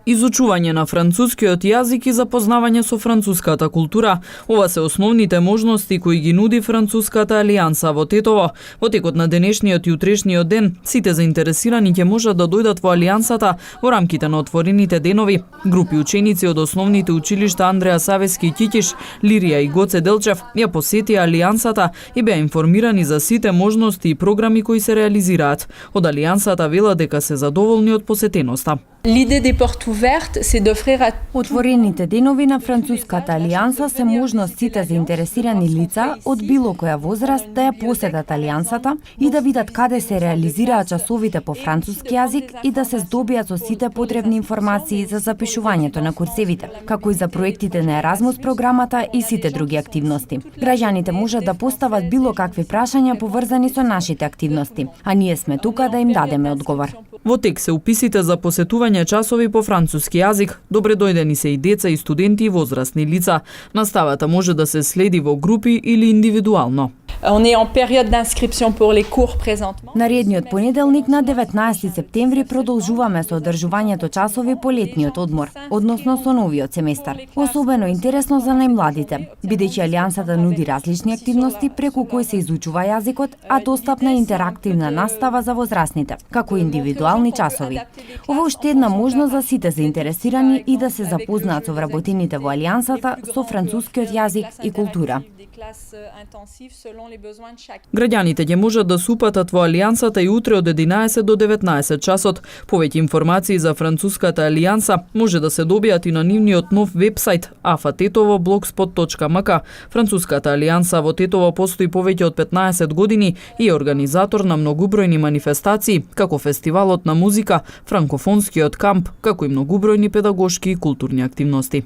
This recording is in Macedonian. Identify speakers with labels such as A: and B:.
A: Изучување на францускиот јазик и запознавање со француската култура. Ова се основните можности кои ги нуди Француската алијанса во Тетово. Во текот на денешниот и утрешниот ден, сите заинтересирани ќе можат да дојдат во алијансата во рамките на отворените денови. Групи ученици од основните училишта Андреа Савески и Кикиш, Лирија и Гоце Делчев ја посетија алијансата и беа информирани за сите можности и програми кои се реализираат. Од алијансата велат дека се задоволни од посетеноста.
B: L'idée des portes ouvertes, c'est d'offrir à...
C: Отворените денови на Француската алијанса се можност сите заинтересирани лица од било која возраст да ја посетат алијансата и да видат каде се реализираат часовите по француски јазик и да се здобијат со сите потребни информации за запишувањето на курсевите, како и за проектите на Еразмус програмата и сите други активности. Граѓаните можат да постават било какви прашања поврзани со нашите активности, а ние сме тука да им дадеме одговор.
A: Во тек се уписите за посетување часови по француски јазик. Добре дојдени се и деца и студенти и возрастни лица. Наставата може да се следи во групи или индивидуално.
B: On est en période d'inscription pour les cours présentement.
C: Наредниот понеделник на 19 септември продолжуваме со одржувањето часови по летниот одмор, односно со новиот семестар. Особено интересно за најмладите, бидејќи алијансата нуди различни активности преку кои се изучува јазикот, а достапна интерактивна настава за возрастните, како индивидуални часови. Ова е уште една можност за сите заинтересирани и да се запознаат со вработените во алијансата со францускиот јазик и култура.
A: Граѓаните ќе можат да се упатат во алијансата и утре од 11 до 19 часот. Повеќе информации за Француската алијанса може да се добијат и на нивниот нов вебсајт afatetovo.blogspot.mk. Француската алијанса во Тетово постои повеќе од 15 години и е организатор на многубројни манифестации, како фестивалот на музика, франкофонскиот камп, како и многубројни педагошки и културни активности.